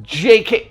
JK.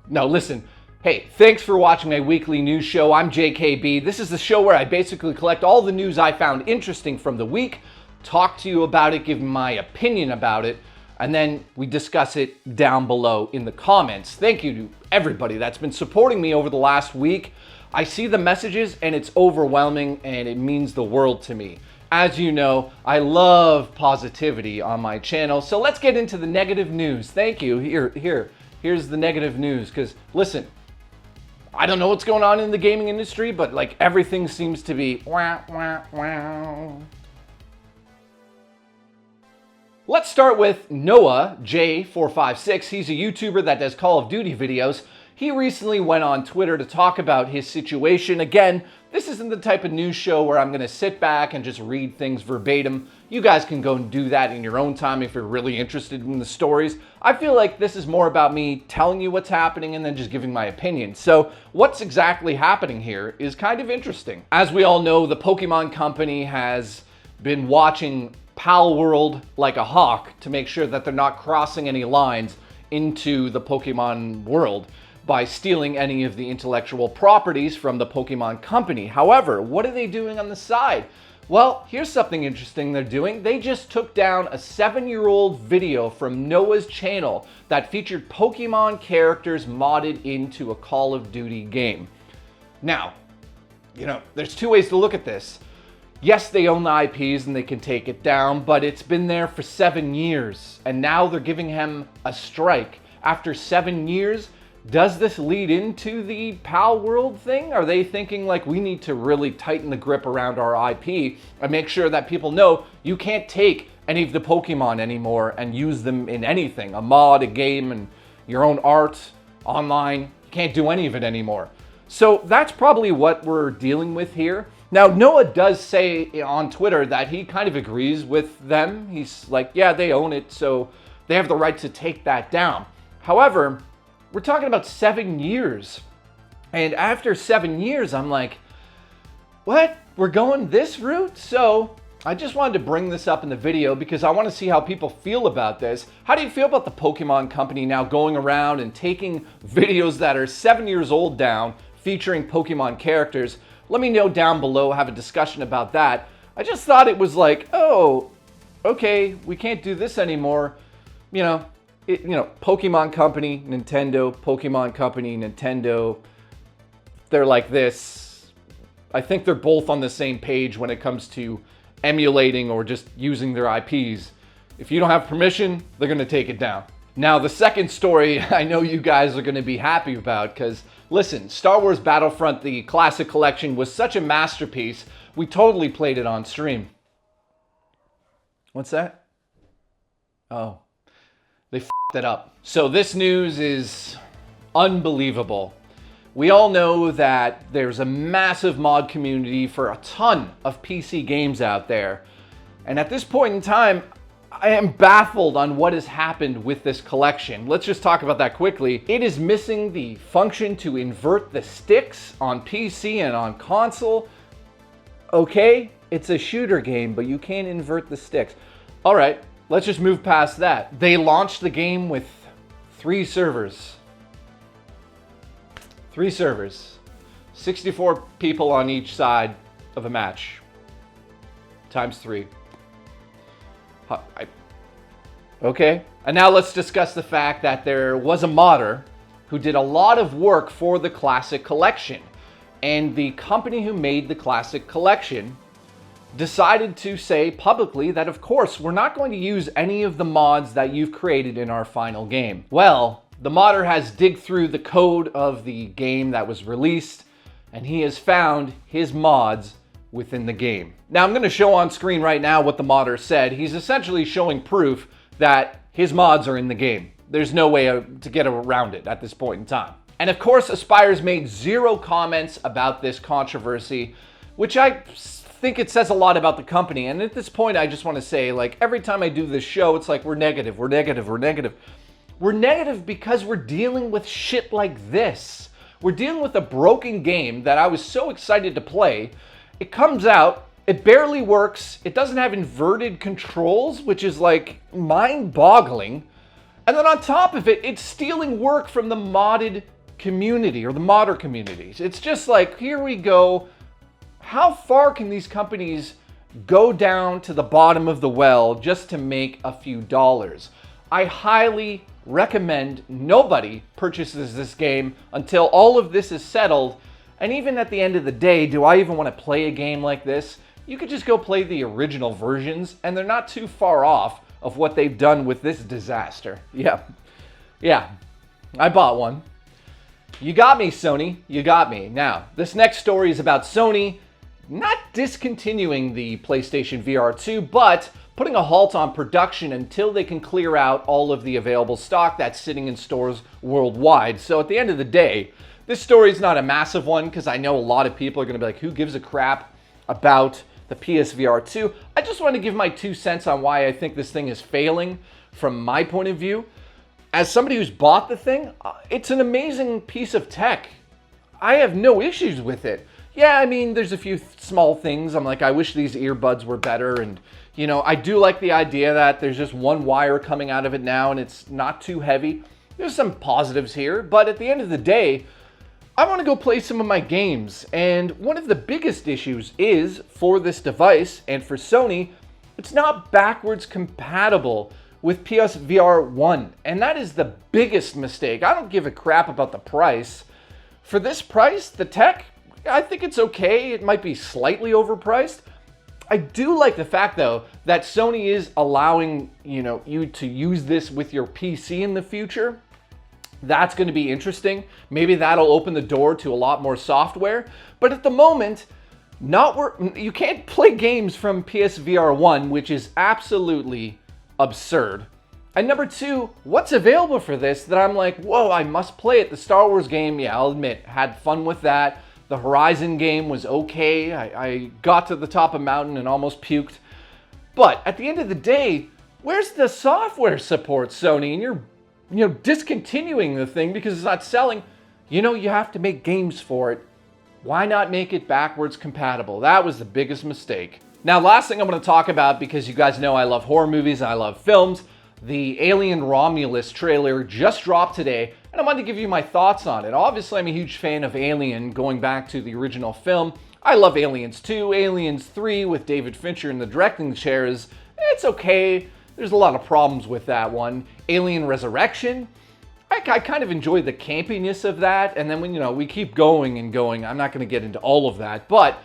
No, listen. Hey, thanks for watching my weekly news show. I'm JKB. This is the show where I basically collect all the news I found interesting from the week, talk to you about it, give my opinion about it, and then we discuss it down below in the comments. Thank you to everybody that's been supporting me over the last week. I see the messages and it's overwhelming and it means the world to me. As you know, I love positivity on my channel, so let's get into the negative news. Thank you. Here's the negative news, because listen, I don't know what's going on in the gaming industry, but like everything seems to be wah, wah, wah. Let's start with Noah J456. He's a YouTuber that does Call of Duty videos. He recently went on Twitter to talk about his situation. Again, this isn't the type of news show where I'm going to sit back and just read things verbatim. You guys can go and do that in your own time if you're really interested in the stories. I feel like this is more about me telling you what's happening and then just giving my opinion. So what's exactly happening here is kind of interesting. As we all know, the Pokemon Company has been watching Pal World like a hawk to make sure that they're not crossing any lines into the Pokemon world by stealing any of the intellectual properties from the Pokemon Company. However, what are they doing on the side? Well, here's something interesting they're doing. They just took down a 7-year-old video from Noah's channel that featured Pokemon characters modded into a Call of Duty game. Now, there's two ways to look at this. Yes, they own the IPs and they can take it down, but it's been there for 7 years, and now they're giving him a strike. After 7 years, does this lead into the Pal World thing? Are they thinking like we need to really tighten the grip around our IP and make sure that people know you can't take any of the Pokemon anymore and use them in anything, a mod, a game, and your own art, online, you can't do any of it anymore. So that's probably what we're dealing with here. Now, Noah does say on Twitter that he kind of agrees with them. He's like, yeah, they own it, so they have the right to take that down. However, we're talking about 7 years. And after 7 years, I'm like, what? We're going this route? So I just wanted to bring this up in the video because I want to see how people feel about this. How do you feel about the Pokemon Company now going around and taking videos that are 7 years old down, featuring Pokemon characters? Let me know down below, have a discussion about that. I just thought it was like, oh, okay, we can't do this anymore. Pokemon Company, Nintendo, Pokemon Company, Nintendo, they're like this. I think they're both on the same page when it comes to emulating or just using their IPs. If you don't have permission, they're going to take it down. Now, the second story I know you guys are going to be happy about because, listen, Star Wars Battlefront, the Classic Collection, was such a masterpiece, we totally played it on stream. What's that? Oh. They f***ed it up. So this news is unbelievable. We all know that there's a massive mod community for a ton of PC games out there. And at this point in time, I am baffled on what has happened with this collection. Let's just talk about that quickly. It is missing the function to invert the sticks on PC and on console. Okay, it's a shooter game, but you can't invert the sticks. All right. Let's just move past that. They launched the game with 3 servers. 3 servers. 64 people on each side of a match. Times 3. Okay. And now let's discuss the fact that there was a modder who did a lot of work for the Classic Collection. And the company who made the Classic Collection decided to say publicly that, of course, we're not going to use any of the mods that you've created in our final game. Well, the modder has digged through the code of the game that was released, and he has found his mods within the game. Now, I'm going to show on screen right now what the modder said. He's essentially showing proof that his mods are in the game. There's no way to get around it at this point in time. And of course, Aspire's made 0 comments about this controversy, which I think it says a lot about the company. And at this point, I just want to say, like, every time I do this show, it's like we're negative, we're negative, we're negative. We're negative because we're dealing with shit like this. We're dealing with a broken game that I was so excited to play. It comes out, it barely works, it doesn't have inverted controls, which is like mind-boggling. And then on top of it, it's stealing work from the modded community or the modder communities. It's just like, here we go. How far can these companies go down to the bottom of the well just to make a few dollars? I highly recommend nobody purchases this game until all of this is settled. And even at the end of the day, do I even want to play a game like this? You could just go play the original versions, and they're not too far off of what they've done with this disaster. Yeah, I bought one. You got me, Sony. You got me. Now, this next story is about Sony not discontinuing the PlayStation VR 2, but putting a halt on production until they can clear out all of the available stock that's sitting in stores worldwide. So at the end of the day, this story is not a massive one because I know a lot of people are going to be like, who gives a crap about the PSVR 2? I just want to give my 2 cents on why I think this thing is failing from my point of view. As somebody who's bought the thing, it's an amazing piece of tech. I have no issues with it. Yeah, I mean, there's a few small things. I'm like, I wish these earbuds were better. And, you know, I do like the idea that there's just one wire coming out of it now and it's not too heavy. There's some positives here, but at the end of the day, I want to go play some of my games. And one of the biggest issues is for this device and for Sony, it's not backwards compatible with PSVR 1. And that is the biggest mistake. I don't give a crap about the price. For this price, the tech, I think it's okay. It might be slightly overpriced. I do like the fact, though, that Sony is allowing, you to use this with your PC in the future. That's going to be interesting. Maybe that'll open the door to a lot more software. But at the moment, you can't play games from PSVR 1, which is absolutely absurd. And number 2, what's available for this that I'm like, whoa, I must play it? The Star Wars game, yeah, I'll admit, had fun with that. The Horizon game was okay. I got to the top of a mountain and almost puked. But at the end of the day, where's the software support, Sony? And you're discontinuing the thing because it's not selling. You have to make games for it. Why not make it backwards compatible? That was the biggest mistake. Now, last thing I'm going to talk about, because you guys know I love horror movies and I love films, the Alien Romulus trailer just dropped today, and I wanted to give you my thoughts on it. Obviously, I'm a huge fan of Alien, going back to the original film. I love Aliens 2, Aliens 3 with David Fincher in the directing chairs. It's okay. There's a lot of problems with that one. Alien Resurrection, I kind of enjoyed the campiness of that. And then when, we keep going and going, I'm not going to get into all of that. But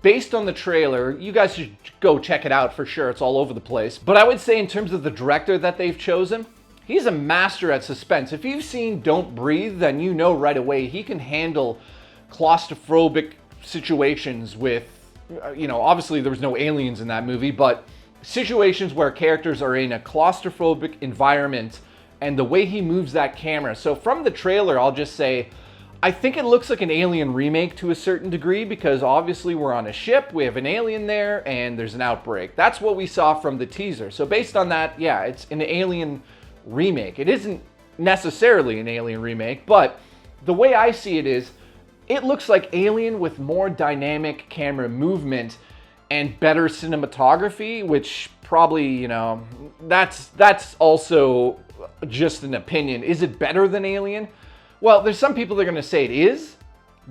based on the trailer, you guys should go check it out for sure. It's all over the place. But I would say in terms of the director that they've chosen, he's a master at suspense. If you've seen Don't Breathe, then you know right away he can handle claustrophobic situations with, obviously there was no aliens in that movie, but situations where characters are in a claustrophobic environment and the way he moves that camera. So from the trailer, I'll just say, I think it looks like an Alien remake to a certain degree because obviously we're on a ship, we have an alien there, and there's an outbreak. That's what we saw from the teaser. So based on that, yeah, it's an Alien remake. It isn't necessarily an Alien remake, but the way I see it is, it looks like Alien with more dynamic camera movement and better cinematography, which probably, that's also just an opinion. Is it better than Alien? Well, there's some people that are going to say it is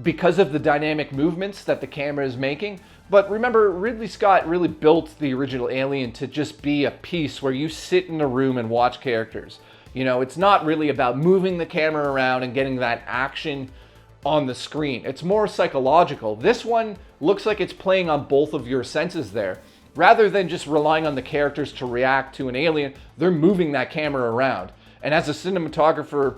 because of the dynamic movements that the camera is making. But remember, Ridley Scott really built the original Alien to just be a piece where you sit in a room and watch characters. It's not really about moving the camera around and getting that action on the screen. It's more psychological. This one looks like it's playing on both of your senses there. Rather than just relying on the characters to react to an alien, they're moving that camera around. And as a cinematographer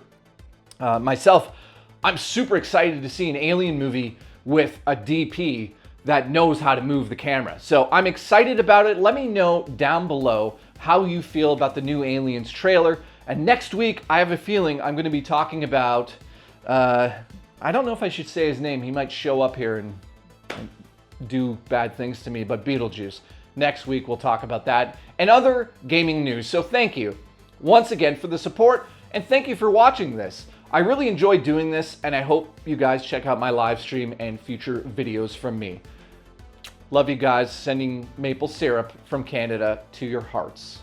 myself, I'm super excited to see an Alien movie with a DP that knows how to move the camera. So I'm excited about it. Let me know down below how you feel about the new Aliens trailer. And next week, I have a feeling I'm going to be talking about, I don't know if I should say his name. He might show up here and do bad things to me, but Beetlejuice. Next week, we'll talk about that and other gaming news. So thank you once again for the support, and thank you for watching this. I really enjoyed doing this, and I hope you guys check out my live stream and future videos from me. Love you guys. Sending maple syrup from Canada to your hearts.